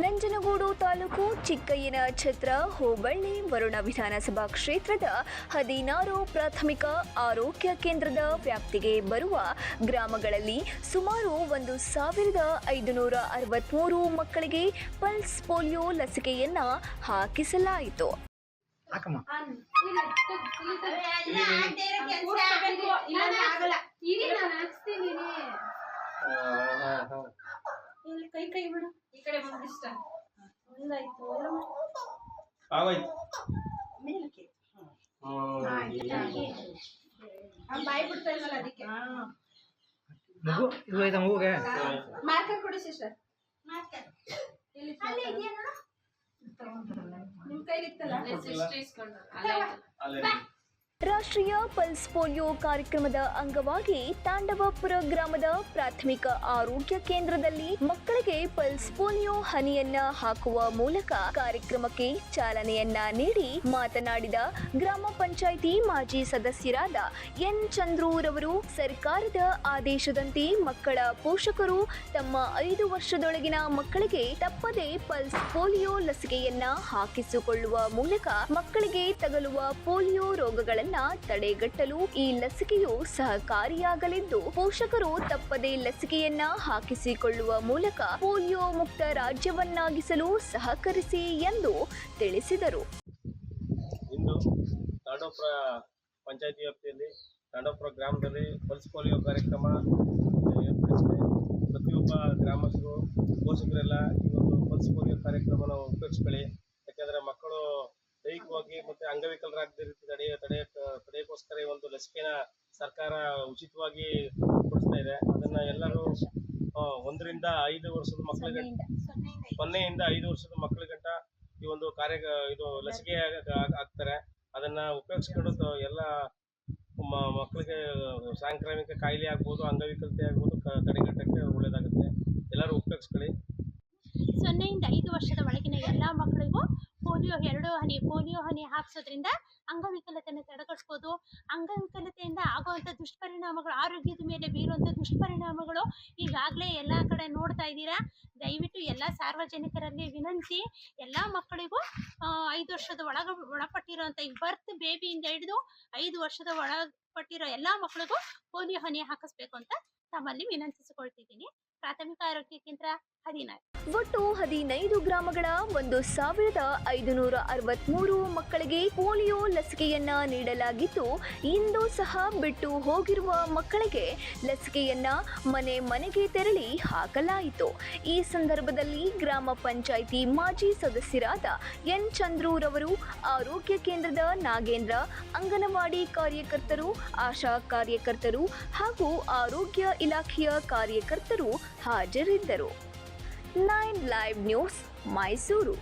ನಂಜನಗೂಡು ತಾಲೂಕು ಚಿಕ್ಕಯ್ಯನ ಛತ್ರ ಹೋಬಳಿ ವರುಣ ವಿಧಾನಸಭಾ ಕ್ಷೇತ್ರದ 16 ಪ್ರಾಥಮಿಕ ಆರೋಗ್ಯ ಕೇಂದ್ರದ ವ್ಯಾಪ್ತಿಗೆ ಬರುವ ಗ್ರಾಮಗಳಲ್ಲಿ ಸುಮಾರು 1563 ಮಕ್ಕಳಿಗೆ ಪಲ್ಸ್ ಪೋಲಿಯೋ ಲಸಿಕೆಯನ್ನು ಹಾಕಿಸಲಾಯಿತು. ಕೈ ಬಿಡು ಈ ಕಡೆ ಬಂದಿಷ್ಟ ಒಂದಾಯ್ತು ಬಾಯಿ ಬಿಡ್ತಾ ಇಲ್ಲಲ್ಲ ಅದಕ್ಕೆ ಮಾರ್ಕರ್ ಕೊಡಿ ಸಿಸ್ಟರ್. ನಿಮ್ ಕೈಲಿತ್ತಲ್ಲ ರಾಷ್ಟ್ರೀಯ ಪಲ್ಸ್ ಪೋಲಿಯೋ ಕಾರ್ಯಕ್ರಮದ ಅಂಗವಾಗಿ ತಾಂಡವಪುರ ಗ್ರಾಮದ ಪ್ರಾಥಮಿಕ ಆರೋಗ್ಯ ಕೇಂದ್ರದಲ್ಲಿ ಮಕ್ಕಳಿಗೆ ಪಲ್ಸ್ ಪೋಲಿಯೋ ಹನಿಯನ್ನ ಹಾಕುವ ಮೂಲಕ ಕಾರ್ಯಕ್ರಮಕ್ಕೆ ಚಾಲನೆಯನ್ನ ನೀಡಿ ಮಾತನಾಡಿದ ಗ್ರಾಮ ಪಂಚಾಯಿತಿ ಮಾಜಿ ಸದಸ್ಯರಾದ ಎನ್ ಚಂದ್ರೂರವರು, ಸರ್ಕಾರದ ಆದೇಶದಂತೆ ಮಕ್ಕಳ ಪೋಷಕರು ತಮ್ಮ 5 ವರ್ಷದೊಳಗಿನ ಮಕ್ಕಳಿಗೆ ತಪ್ಪದೆ ಪಲ್ಸ್ ಪೋಲಿಯೋ ಲಸಿಕೆಯನ್ನ ಹಾಕಿಸಿಕೊಳ್ಳುವ ಮೂಲಕ ಮಕ್ಕಳಿಗೆ ತಗಲುವ ಪೋಲಿಯೋ ರೋಗಗಳನ್ನು ತಡೆಗಟ್ಟಲು ಈ ಲಸಿಕೆಯು ಸಹಕಾರಿಯಾಗಲಿದ್ದು, ಪೋಷಕರು ತಪ್ಪದೇ ಲಸಿಕೆಯನ್ನ ಹಾಕಿಸಿಕೊಳ್ಳುವ ಮೂಲಕ ಪೋಲಿಯೋ ಮುಕ್ತ ರಾಜ್ಯವನ್ನಾಗಿಸಲು ಸಹಕರಿಸಿ ಎಂದು ತಿಳಿಸಿದರು. ಇಂದು ತಾಂಡವಪುರ ಪಂಚಾಯಿತಿ ವ್ಯಾಪ್ತಿಯಲ್ಲಿ ತಾಂಡವಪುರ ಗ್ರಾಮದಲ್ಲಿ ಪಲ್ಸ್ ಪೋಲಿಯೋ ಕಾರ್ಯಕ್ರಮ ಏರ್ಪಡಿಸಿದೆ. ಪ್ರತಿಯೊಬ್ಬ ಗ್ರಾಮಸ್ಥರು ಪೋಷಕರೆಲ್ಲ ಈ ಒಂದು ಪಲ್ಸ್ ಪೋಲಿಯೋ ಕಾರ್ಯಕ್ರಮನ ಉಪಯೋಗಿಸ್ಕೊಳ್ಳಿ. ಯಾಕೆಂದರೆ ಮಕ್ಕಳು ದೈಹಿಕವಾಗಿ ಮತ್ತು ಅಂಗವಿಕಲರಾಗದ ರೀತಿ ತಡೆಯೋಕ್ಕೋಸ್ಕರ ಈ ಒಂದು ಲಸಿಕೆನ ಸರ್ಕಾರ ಉಚಿತವಾಗಿ ಕೊಡಿಸ್ತಾ ಇದೆ. ಅದನ್ನು ಎಲ್ಲರೂ 1 ರಿಂದ 5 ವರ್ಷದ ಮಕ್ಕಳಿಗೆ 0 ಯಿಂದ 5 ವರ್ಷದ ಮಕ್ಕಳಿಗಂಟ ಈ ಒಂದು ಇದು ಲಸಿಕೆ ಹಾಕ್ತಾರೆ. ಅದನ್ನು ಉಪಯೋಗಿಸ್ಕೊಂಡು ಎಲ್ಲ ಮಕ್ಕಳಿಗೆ ಸಾಂಕ್ರಾಮಿಕ ಕಾಯಿಲೆ ಆಗ್ಬೋದು, ಅಂಗವಿಕಲತೆ ಆಗ್ಬೋದು ತಡೆಗಟ್ಟಕ್ಕೆ ಒಳ್ಳೆಯದಾಗುತ್ತೆ. ಎಲ್ಲರೂ ಉಪಯೋಗಿಸ್ಕೊಳ್ಳಿ. 0 ಯಿಂದ 5 ವರ್ಷದ ಒಳಗಿನ ಎಲ್ಲ ಮಕ್ಕಳಿಗೂ ಪೋಲಿಯೋ 2 ಹನಿ ಪೋಲಿಯೋ ಹನಿ ಹಾಕಿಸೋದ್ರಿಂದ ಅಂಗವಿಕಲತೆಯನ್ನು ತಡೆಗಟ್ಬೋದು. ಅಂಗವಿಕಲತೆಯಿಂದ ಆಗುವಂಥ ದುಷ್ಪರಿಣಾಮಗಳು, ಆರೋಗ್ಯದ ಮೇಲೆ ಬೀರುವಂಥ ದುಷ್ಪರಿಣಾಮಗಳು ಈಗಾಗಲೇ ಎಲ್ಲ ಕಡೆ ನೋಡ್ತಾ ಇದ್ದೀರಾ. ದಯವಿಟ್ಟು ಎಲ್ಲ ಸಾರ್ವಜನಿಕರಲ್ಲಿ ವಿನಂತಿ, ಎಲ್ಲ ಮಕ್ಕಳಿಗೂ 5 ವರ್ಷದ ಒಳಪಟ್ಟಿರೋಂಥ ಈ ಬರ್ತ್ ಬೇಬಿಯಿಂದ ಹಿಡಿದು 5 ವರ್ಷದ ಒಳಪಟ್ಟಿರೋ ಎಲ್ಲ ಮಕ್ಕಳಿಗೂ ಪೋಲಿಯೋ ಹನಿ ಹಾಕಿಸ್ಬೇಕು ಅಂತ ತಮ್ಮಲ್ಲಿ ವಿನಂತಿಸಿಕೊಳ್ತಿದ್ದೀನಿ. ಪ್ರಾಥಮಿಕ ಆರೋಗ್ಯ ಕೇಂದ್ರ 16. ಒಟ್ಟು 15 ಗ್ರಾಮಗಳ 1563 ಮಕ್ಕಳಿಗೆ ಪೋಲಿಯೋ ಲಸಿಕೆಯನ್ನ ನೀಡಲಾಗಿದ್ದು, ಇಂದು ಸಹ ಬಿಟ್ಟು ಹೋಗಿರುವ ಮಕ್ಕಳಿಗೆ ಲಸಿಕೆಯನ್ನ ಮನೆಗೆ ತೆರಳಿ ಹಾಕಲಾಯಿತು. ಈ ಸಂದರ್ಭದಲ್ಲಿ ಗ್ರಾಮ ಪಂಚಾಯಿತಿ ಮಾಜಿ ಸದಸ್ಯರಾದ ಎನ್ ಚಂದ್ರೂರವರು, ಆರೋಗ್ಯ ಕೇಂದ್ರದ ನಾಗೇಂದ್ರ, ಅಂಗನವಾಡಿ ಕಾರ್ಯಕರ್ತರು, ಆಶಾ ಕಾರ್ಯಕರ್ತರು ಹಾಗೂ ಆರೋಗ್ಯ ಇಲಾಖೆಯ ಕಾರ್ಯಕರ್ತರು ಹಾಜರಿದ್ದರು. 9 ಲೈವ್ ನ್ಯೂಸ್ ಮೈಸೂರು.